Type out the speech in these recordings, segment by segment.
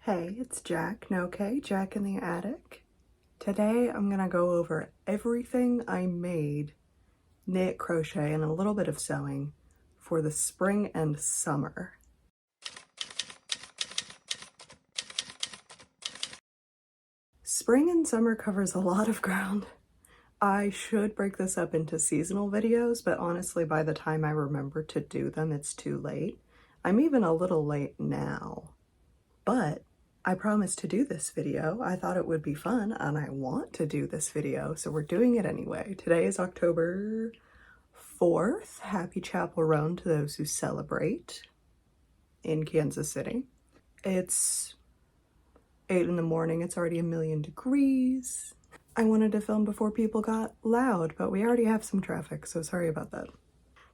Hey, it's Jack, okay? Jack in the attic. Today I'm gonna go over everything I made, knit, crochet, and a little bit of sewing for the spring and summer. Spring and summer covers a lot of ground. I should break this up into seasonal videos, but honestly, by the time I remember to do them, it's too late. I'm even a little late now, but I promised to do this video. I thought it would be fun and I want to do this video, so we're doing it anyway. Today is October 4th. Happy Chapel Roan to those who celebrate in Kansas City. It's 8 in the morning. It's already 1,000,000 degrees. I wanted to film before people got loud, but we already have some traffic, so sorry about that.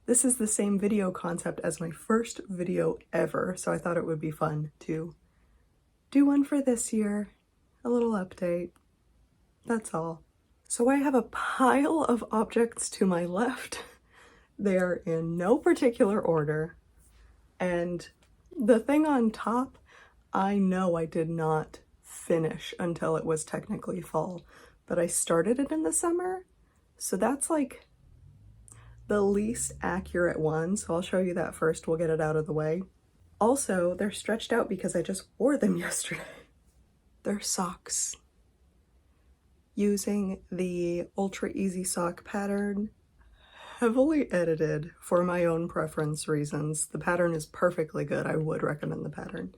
This is the same video concept as my first video ever, so I thought it would be fun to do one for this year, a little update, that's all. So I have a pile of objects to my left. They are in no particular order, and the thing on top, I know I did not finish until it was technically fall, but I started it in the summer, so that's like the least accurate one, so I'll show you that first. We'll get it out of the way. Also, they're stretched out because I just wore them yesterday. They're socks. Using the Ultra Easy Sock pattern, heavily edited for my own preference reasons. The pattern is perfectly good. I would recommend the pattern.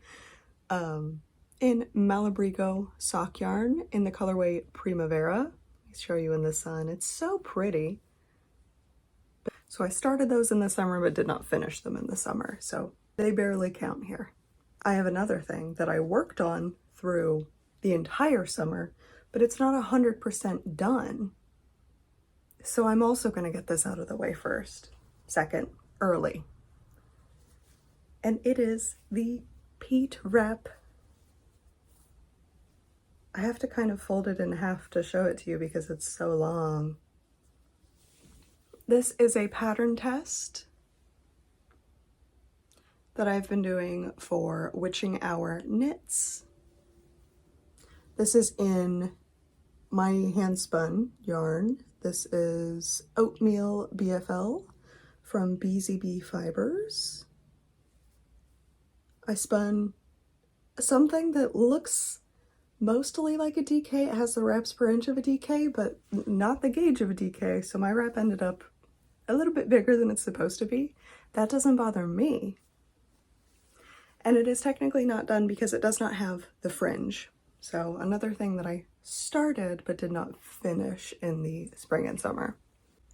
In Malabrigo sock yarn in the colorway Primavera. Let me show you in the sun. It's so pretty. So I started those in the summer but did not finish them in the summer, so they barely count here. I have another thing that I worked on through the entire summer, but it's not 100% done. So I'm also going to get this out of the way first. Second, early. And it is the Pete Rep. I have to kind of fold it in half to show it to you because it's so long. This is a pattern test that I've been doing for Witching Hour Knits. This is in my handspun yarn. This is Oatmeal BFL from BZB Fibers. I spun something that looks mostly like a DK. It has the wraps per inch of a DK, but not the gauge of a DK, so my wrap ended up a little bit bigger than it's supposed to be. That doesn't bother me. And it is technically not done because it does not have the fringe. So another thing that I started but did not finish in the spring and summer.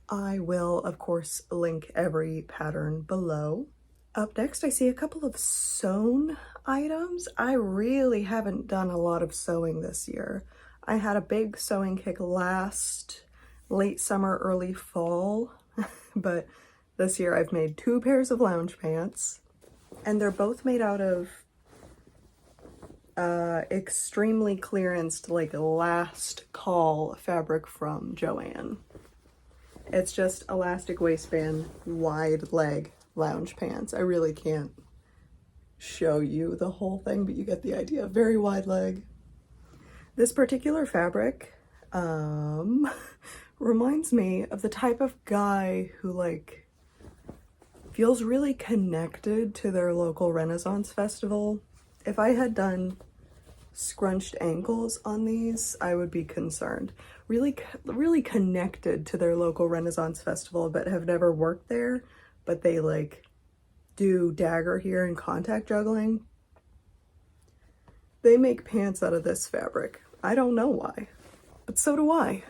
I will, of course, link every pattern below. Up next, I see a couple of sewn items. I really haven't done a lot of sewing this year. I had a big sewing kick last late summer, early fall, but this year I've made 2 pairs of lounge pants, and they're both made out of extremely clearanced, like last call fabric from Joann. It's just elastic waistband, wide leg lounge pants. I really can't show you the whole thing, but you get the idea. Very wide leg. This particular fabric reminds me of the type of guy who like feels really connected to their local Renaissance festival. If I had done scrunched ankles on these, I would be concerned. Really connected to their local Renaissance festival, but have never worked there, but they like do dagger here and contact juggling. They make pants out of this fabric. I don't know why, but so do I.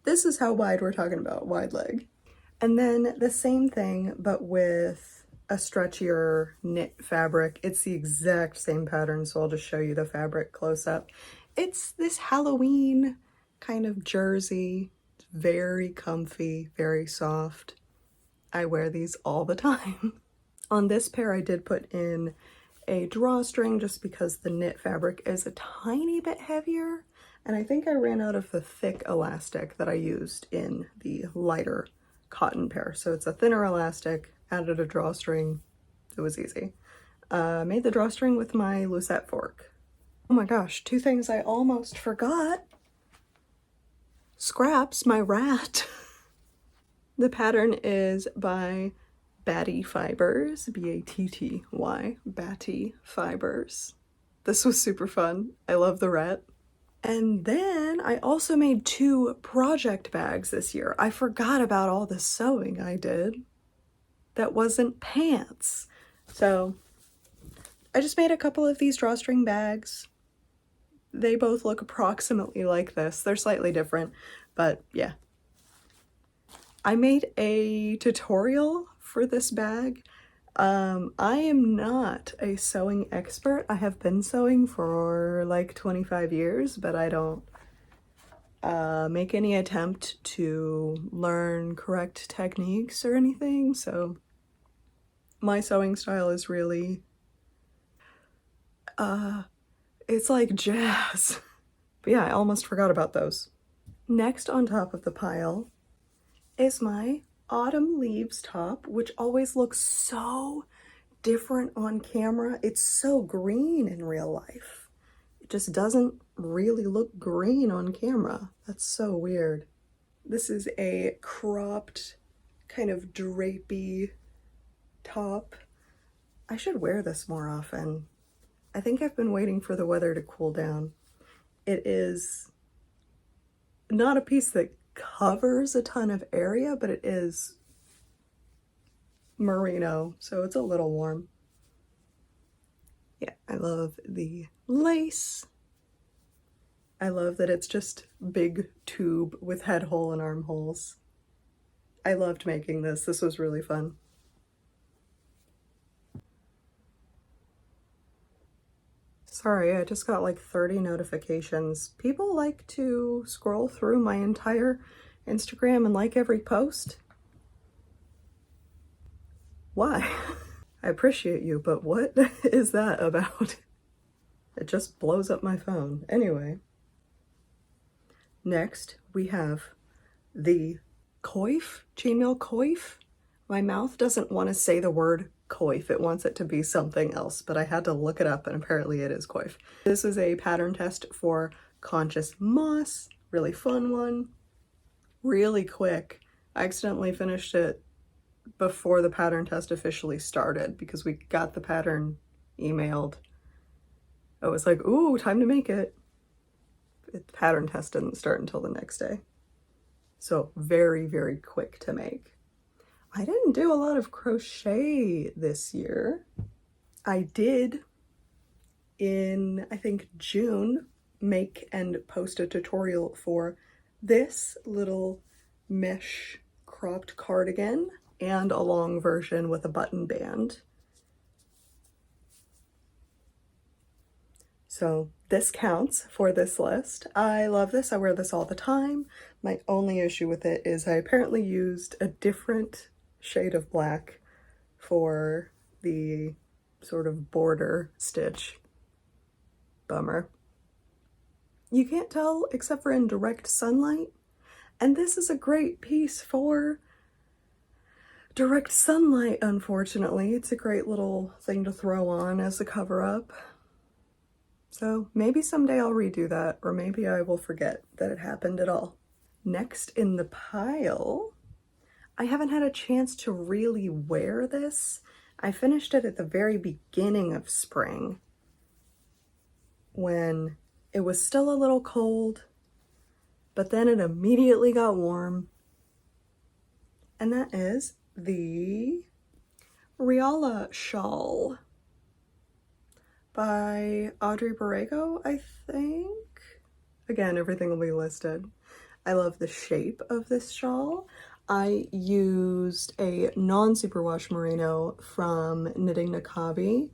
This is how wide we're talking about, wide leg. And then the same thing, but with a stretchier knit fabric. It's the exact same pattern, so I'll just show you the fabric close up. It's this Halloween kind of jersey. It's very comfy, very soft. I wear these all the time. On this pair, I did put in a drawstring just because the knit fabric is a tiny bit heavier, and I think I ran out of the thick elastic that I used in the lighter cotton pair. So it's a thinner elastic, added a drawstring. It was easy. Made the drawstring with my Lucette fork. Oh my gosh, two things I almost forgot. Scraps, my rat. The pattern is by Batty Fibers, B-A-T-T-Y, Batty Fibers. This was super fun. I love the rat. And then I also made 2 project bags this year. I forgot about all the sewing I did that wasn't pants. So I just made a couple of these drawstring bags. They both look approximately like this. They're slightly different, but yeah. I made a tutorial for this bag. I am not a sewing expert. I have been sewing for like 25 years, but I don't make any attempt to learn correct techniques or anything, so my sewing style is really, it's like jazz. But yeah, I almost forgot about those. Next on top of the pile is my autumn leaves top, which always looks so different on camera. It's so green in real life. It just doesn't really look green on camera. That's so weird. This is a cropped, kind of drapey top. I should wear this more often. I think I've been waiting for the weather to cool down. It is not a piece that covers a ton of area, but it is merino, so it's a little warm. Yeah, I love the lace. I love that it's just big tube with head hole and armholes. I loved making this. This was really fun. Sorry, I just got like 30 notifications. People like to scroll through my entire Instagram and like every post. Why? I appreciate you, but what is that about? It just blows up my phone. Anyway. Next, we have the coif, chainmail coif. My mouth doesn't want to say the word coif. It wants it to be something else, but I had to look it up and apparently it is coif. This is a pattern test for Conscious Moss. Really fun one. Really quick. I accidentally finished it before the pattern test officially started because we got the pattern emailed. I was like, ooh, time to make it. The pattern test didn't start until the next day. So very, very quick to make. I didn't do a lot of crochet this year. I did in, I think, June, make and post a tutorial for this little mesh cropped cardigan and a long version with a button band. So this counts for this list. I love this. I wear this all the time. My only issue with it is I apparently used a different shade of black for the sort of border stitch. Bummer. You can't tell except for in direct sunlight. And this is a great piece for direct sunlight, unfortunately. It's a great little thing to throw on as a cover-up. So maybe someday I'll redo that, or maybe I will forget that it happened at all. Next in the pile, I haven't had a chance to really wear this. I finished it at the very beginning of spring when it was still a little cold, but then it immediately got warm. And that is the Riala shawl by Audrey Borrego, I think. Again, everything will be listed. I love the shape of this shawl. I used a non-superwash merino from Knitting Nakabi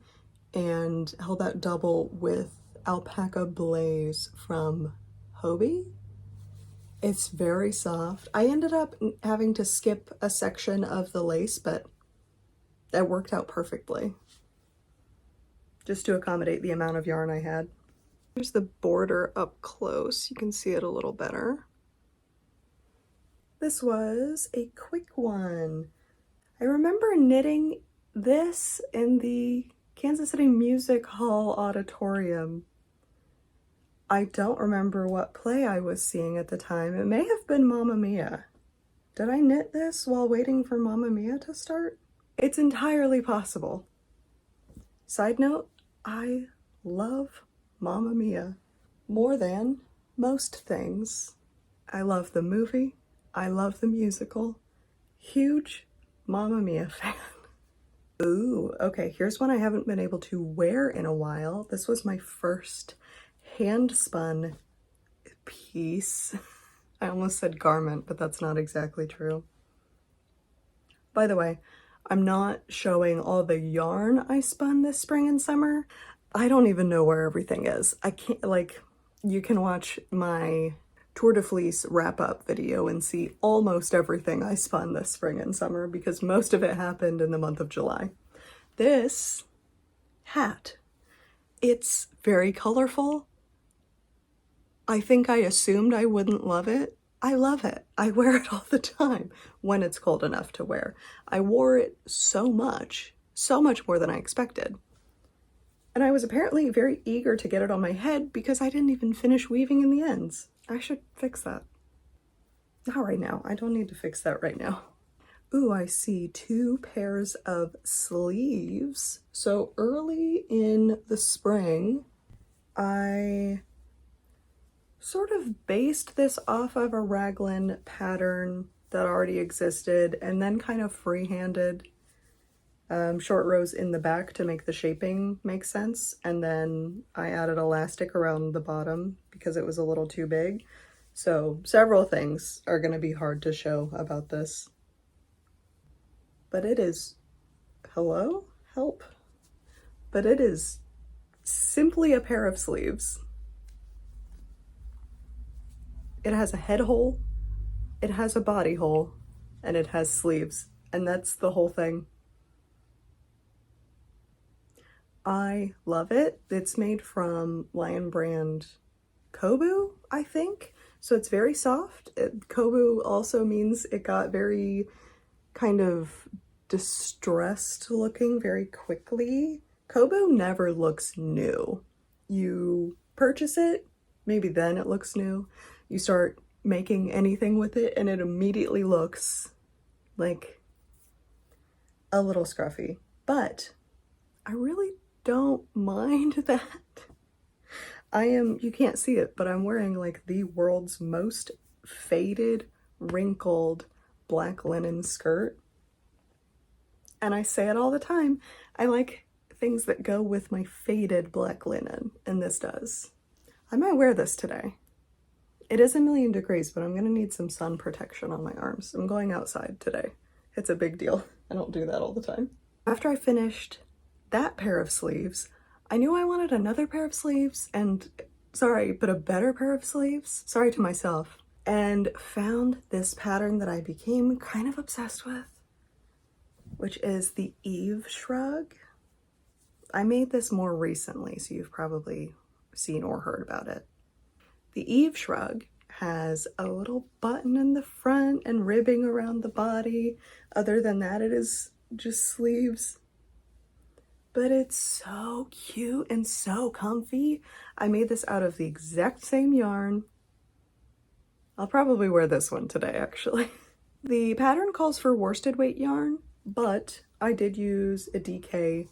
and held that double with Alpaca Blaze from Hobie. It's very soft. I ended up having to skip a section of the lace, but that worked out perfectly, just to accommodate the amount of yarn I had. Here's the border up close. You can see it a little better. This was a quick one. I remember knitting this in the Kansas City Music Hall auditorium. I don't remember what play I was seeing at the time. It may have been Mamma Mia. Did I knit this while waiting for Mamma Mia to start? It's entirely possible. Side note, I love Mamma Mia more than most things. I love the movie. I love the musical. Huge Mamma Mia fan. Ooh, okay, here's one I haven't been able to wear in a while. This was my first hand-spun piece. I almost said garment, but that's not exactly true. By the way, I'm not showing all the yarn I spun this spring and summer. I don't even know where everything is. I can't, like, you can watch my Tour de Fleece wrap-up video and see almost everything I spun this spring and summer because most of it happened in the month of July. This hat, it's very colorful. I think I assumed I wouldn't love it. I love it. I wear it all the time when it's cold enough to wear. I wore it so much more than I expected. And I was apparently very eager to get it on my head because I didn't even finish weaving in the ends. I should fix that. Not right now. I don't need to fix that right now. Ooh, I see 2 pairs of sleeves. So early in the spring, I sort of based this off of a raglan pattern that already existed and then kind of freehanded short rows in the back to make the shaping make sense. And then I added elastic around the bottom because it was a little too big. So several things are going to be hard to show about this. But it is, hello? Help. But it is simply a pair of sleeves. It has a head hole, it has a body hole, and it has sleeves, and that's the whole thing. I love it. It's made from Lion Brand Kobu, I think. So it's very soft. Kobu also means it got very kind of distressed looking very quickly. Kobu never looks new. You purchase it, maybe then it looks new. You start making anything with it and it immediately looks like a little scruffy. But I really don't mind that. You can't see it, but I'm wearing like the world's most faded, wrinkled black linen skirt. And I say it all the time. I like things that go with my faded black linen, and this does. I might wear this today. It is 1,000,000 degrees, but I'm gonna need some sun protection on my arms. I'm going outside today. It's a big deal. I don't do that all the time. After I finished that pair of sleeves, I knew I wanted another pair of sleeves and, sorry, but a better pair of sleeves, sorry to myself, and found this pattern that I became kind of obsessed with, which is the Eve shrug. I made this more recently, so you've probably seen or heard about it. The Eve shrug has a little button in the front and ribbing around the body. Other than that, it is just sleeves. But it's so cute and so comfy. I made this out of the exact same yarn. I'll probably wear this one today, actually. The pattern calls for worsted weight yarn, but I did use a DK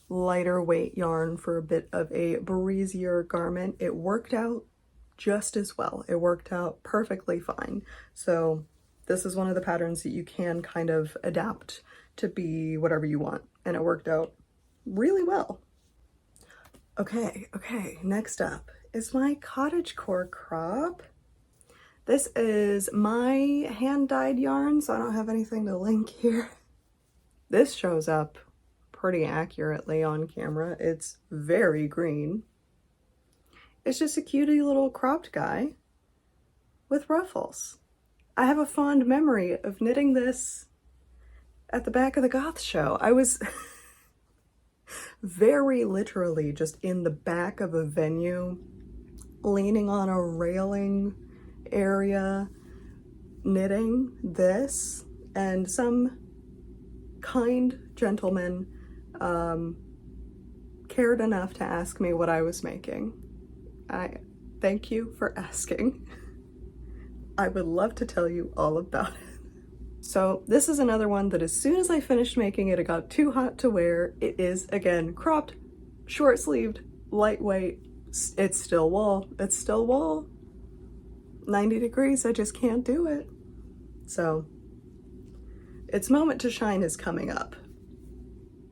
lighter weight yarn for a bit of a breezier garment. It worked out just as well. It worked out perfectly fine. So this is one of the patterns that you can kind of adapt to be whatever you want. And it worked out really well. Okay, next up is my cottagecore crop. This is my hand-dyed yarn, so I don't have anything to link here. This shows up pretty accurately on camera. It's very green. It's just a cutie little cropped guy with ruffles. I have a fond memory of knitting this at the back of the Goth show. I was very literally just in the back of a venue, leaning on a railing area, knitting this, and some kind gentleman cared enough to ask me what I was making. Thank you for asking. I would love to tell you all about it. So this is another one that as soon as I finished making it, it got too hot to wear. It is, again, cropped, short-sleeved, lightweight. It's still wool. It's still wool. 90 degrees, I just can't do it. So its moment to shine is coming up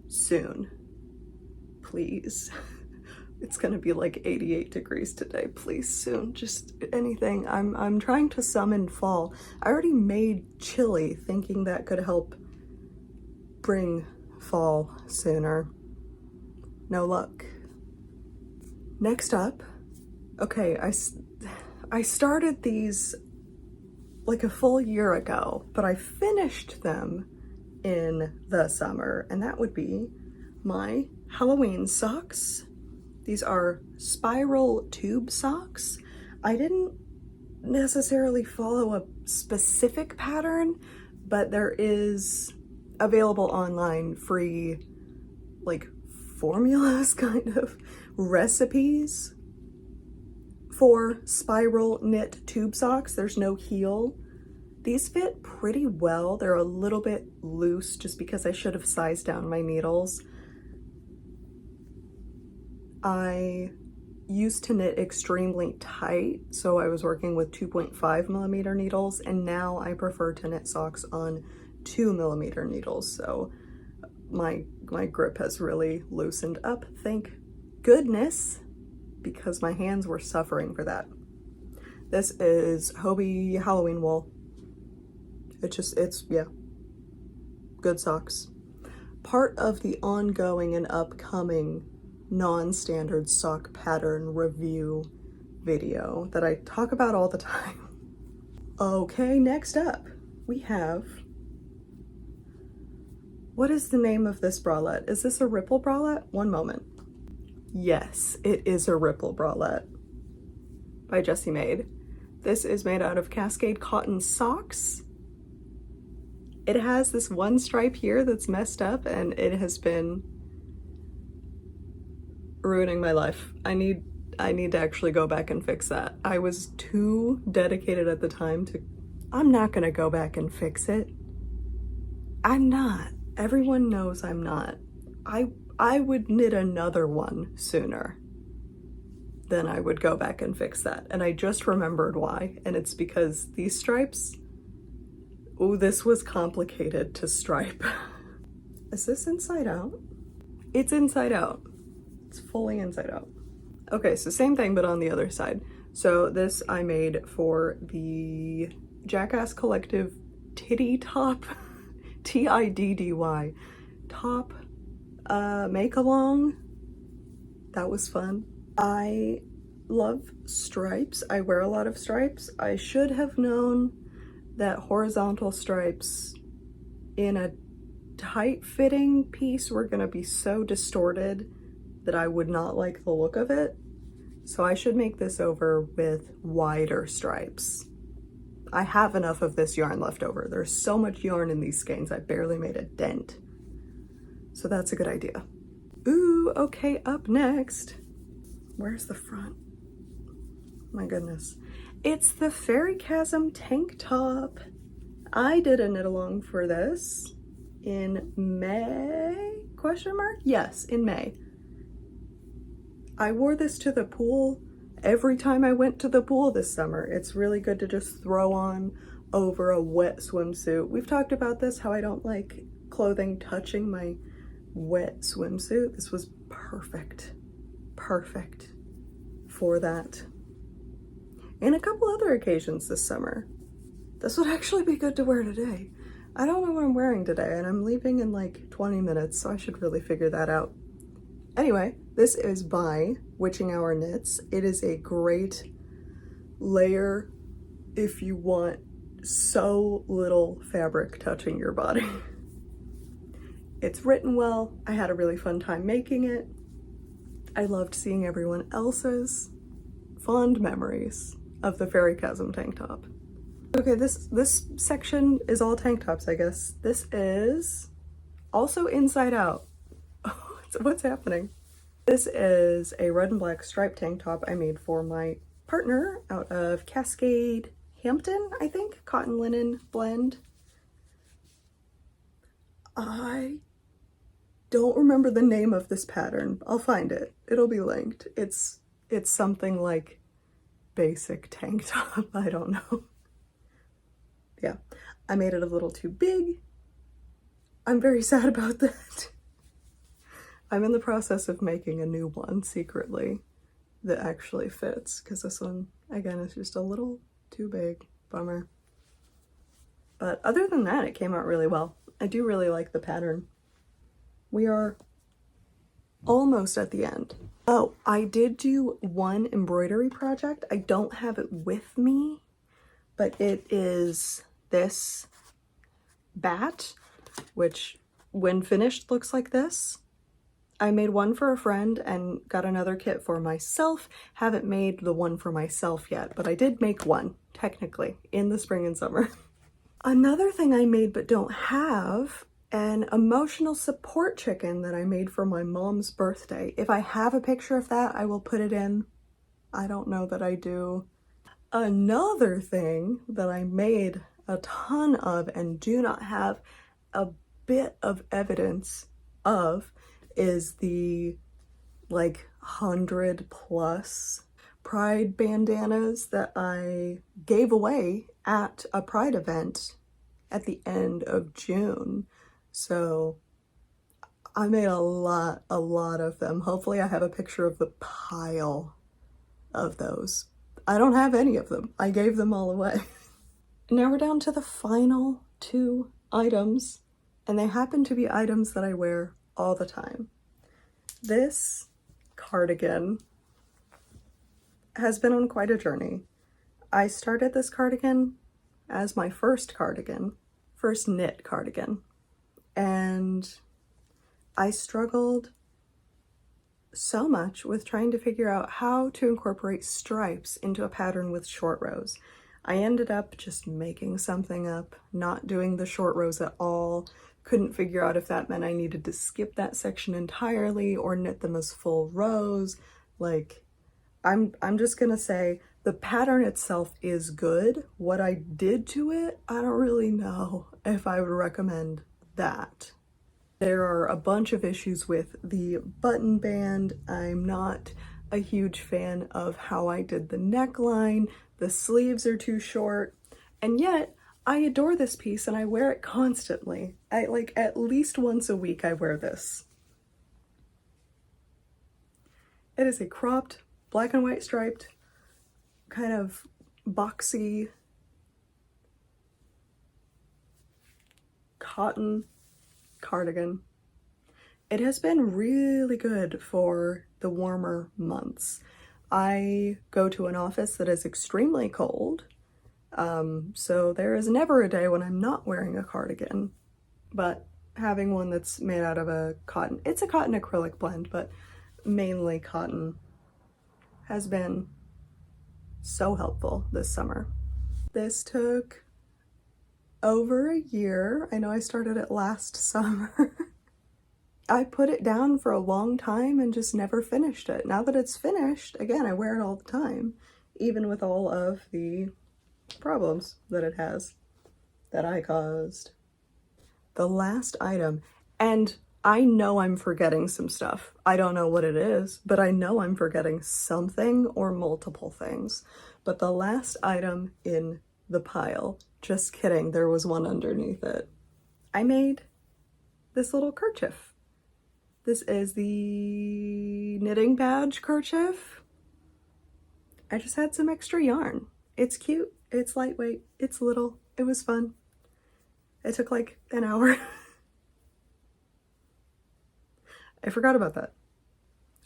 soon. Please. It's gonna be like 88 degrees today. Please, soon. Just anything. I'm trying to summon fall. I already made chili thinking that could help bring fall sooner. No luck. Next up, okay, I started these like a full year ago, but I finished them in the summer, and that would be my Halloween socks. These are spiral tube socks. I didn't necessarily follow a specific pattern, but there is available online free like formulas, kind of recipes for spiral knit tube socks. There's no heel. These fit pretty well. They're a little bit loose just because I should have sized down my needles. I used to knit extremely tight, so I was working with 2.5 millimeter needles, and now I prefer to knit socks on 2 millimeter needles. So my grip has really loosened up, thank goodness, because my hands were suffering for that. This is Hobbii Halloween wool. It's yeah, good socks. Part of the ongoing and upcoming non-standard sock pattern review video that I talk about all the time. Okay, next up we have, what is the name of this bralette? Is this a ripple bralette? One moment. Yes, it is a ripple bralette by Jessie Maed. This is made out of Cascade cotton socks. It has this one stripe here that's messed up, and it has been ruining my life. I need to actually go back and fix that. I was too dedicated at the time to, I'm not gonna go back and fix it. I'm not. Everyone knows I'm not. I would knit another one sooner than I would go back and fix that. And I just remembered why, and it's because these stripes, oh, this was complicated to stripe. Is this inside out? It's inside out. It's fully inside out. Okay, so same thing, but on the other side. So this I made for the Jackass Collective Tiddy Top, Tiddy top make along. That was fun. I love stripes. I wear a lot of stripes. I should have known that horizontal stripes in a tight fitting piece were gonna be so distorted that I would not like the look of it. So I should make this over with wider stripes. I have enough of this yarn left over. There's so much yarn in these skeins, I barely made a dent. So that's a good idea. Ooh, okay, up next. Where's the front? My goodness. It's the Fairy Chasm tank top. I did a knit along for this in May? Question mark? Yes, in May. I wore this to the pool every time I went to the pool this summer. It's really good to just throw on over a wet swimsuit. We've talked about this, how I don't like clothing touching my wet swimsuit. This was perfect for that. And a couple other occasions this summer. This would actually be good to wear today. I don't know what I'm wearing today, and I'm leaving in like 20 minutes, so I should really figure that out. Anyway, this is by Witching Hour Knits. It is a great layer if you want so little fabric touching your body. It's written well. I had a really fun time making it. I loved seeing everyone else's fond memories of the Fairy Chasm tank top. Okay, this section is all tank tops, I guess. This is also inside out. What's happening? This is a red and black striped tank top I made for my partner out of Cascade Hampton, I think, cotton linen blend. I don't remember the name of this pattern. I'll find it. It'll be linked. It's something like basic tank top. I don't know. Yeah, I made it a little too big. I'm very sad about that. I'm in the process of making a new one secretly that actually fits, because this one, again, is just a little too big. Bummer. But other than that, it came out really well. I do really like the pattern. We are almost at the end. Oh, I did do one embroidery project. I don't have it with me, but it is this bat, which when finished looks like this. I made one for a friend and got another kit for myself. Haven't made the one for myself yet, but I did make one, technically, in the spring and summer. Another thing I made but don't have, an emotional support chicken that I made for my mom's birthday. If I have a picture of that, I will put it in. I don't know that I do. Another thing that I made a ton of and do not have a bit of evidence of is the like 100+ pride bandanas that I gave away at a pride event at the end of June. So I made a lot of them. Hopefully I have a picture of the pile of those. I don't have any of them. I gave them all away. Now we're down to the final 2 items, and they happen to be items that I wear all the time. This cardigan has been on quite a journey. I started this cardigan as my first knit cardigan, and I struggled so much with trying to figure out how to incorporate stripes into a pattern with short rows. I ended up just making something up, not doing the short rows at all. Couldn't figure out if that meant I needed to skip that section entirely or knit them as full rows. Like, I'm just gonna say the pattern itself is good. What I did to it, I don't really know if I would recommend that. There are a bunch of issues with the button band. I'm not a huge fan of how I did the neckline. The sleeves are too short, and yet I adore this piece and I wear it constantly. Like at least once a week I wear this. It is a cropped, black and white striped, kind of boxy cotton cardigan. It has been really good for the warmer months. I go to an office that is extremely cold, so there is never a day when I'm not wearing a cardigan, but having one that's made out of a cotton, it's a cotton acrylic blend, but mainly cotton, has been so helpful this summer. This took over a year. I know I started it last summer. I put it down for a long time and just never finished it. Now that it's finished, again, I wear it all the time, even with all of the problems that it has, that I caused. The last item, and I know I'm forgetting some stuff. I don't know what it is, but I know I'm forgetting something or multiple things. But the last item in the pile, just kidding, there was one underneath it. I made this little kerchief. This is the Knitting Badge kerchief. I just had some extra yarn. It's cute, it's lightweight, it's little, it was fun. It took like an hour. I forgot about that.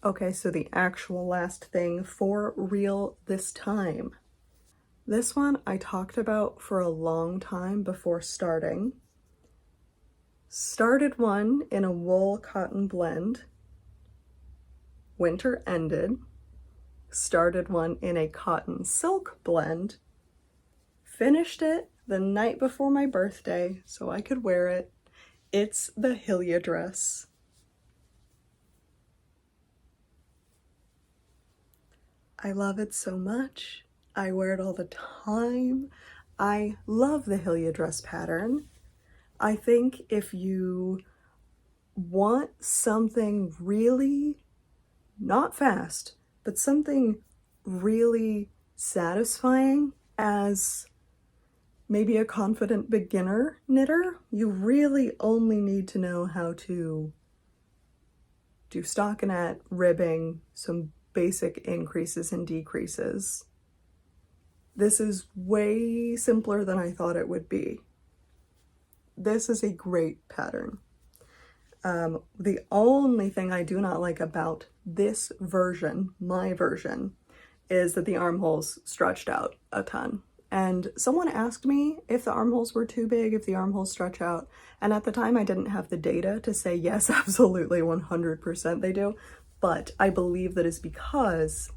Okay, so the actual last thing for real this time. This one I talked about for a long time before starting. Started one in a wool cotton blend. Winter ended. Started one in a cotton silk blend. Finished it the night before my birthday so I could wear it. It's the Hillia dress. I love it so much. I wear it all the time. I love the Hillia dress pattern. I think if you want something really not fast, but something really satisfying as maybe a confident beginner knitter, you really only need to know how to do stockinette, ribbing, some basic increases and decreases. This is way simpler than I thought it would be. This is a great pattern. The only thing I do not like about this version, my version, is that the armholes stretched out a ton. And someone asked me if the armholes were too big, if the armholes stretch out. And at the time I didn't have the data to say yes, absolutely 100% they do. But I believe that is because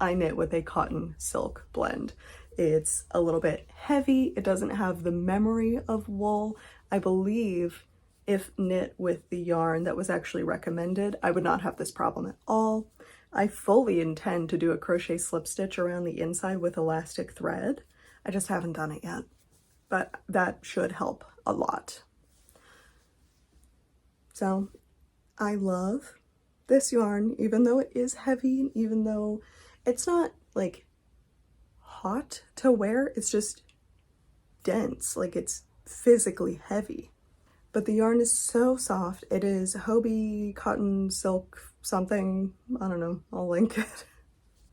I knit with a cotton silk blend. It's a little bit heavy. It doesn't have the memory of wool. I believe if knit with the yarn that was actually recommended, I would not have this problem at all. I fully intend to do a crochet slip stitch around the inside with elastic thread. I just haven't done it yet, but that should help a lot. So I love this yarn, even though it is heavy, and even though it's not like hot to wear, it's just dense, like it's physically heavy. But the yarn is so soft. It is Hobbii cotton silk something, I don't know, I'll link it.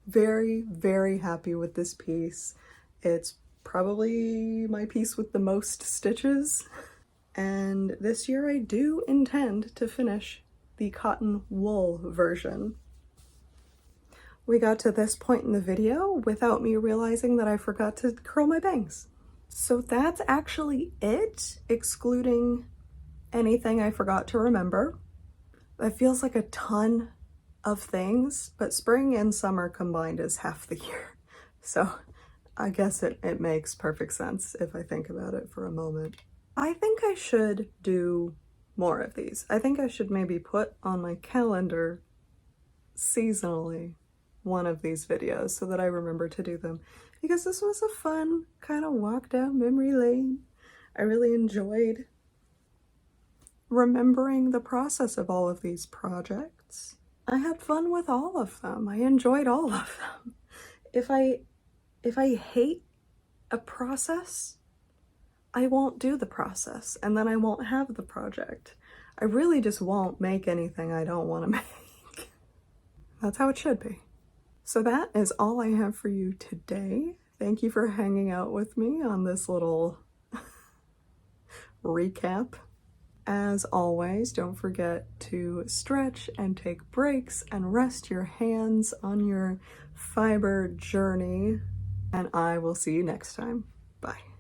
Very, very happy with this piece. It's probably my piece with the most stitches. And this year I do intend to finish the cotton wool version. We got to this point in the video without me realizing that I forgot to curl my bangs. So that's actually it, excluding anything I forgot to remember. It feels like a ton of things, but spring and summer combined is half the year. So I guess it makes perfect sense if I think about it for a moment. I think I should do more of these. I think I should maybe put on my calendar seasonally one of these videos so that I remember to do them, because this was a fun kind of walk down memory lane. I really enjoyed remembering the process of all of these projects. I had fun with all of them. I enjoyed all of them. If I hate a process, I won't do the process, and then I won't have the project. I really just won't make anything I don't want to make. That's how it should be. So that is all I have for you today. Thank you for hanging out with me on this little recap. As always, don't forget to stretch and take breaks and rest your hands on your fiber journey. And I will see you next time. Bye.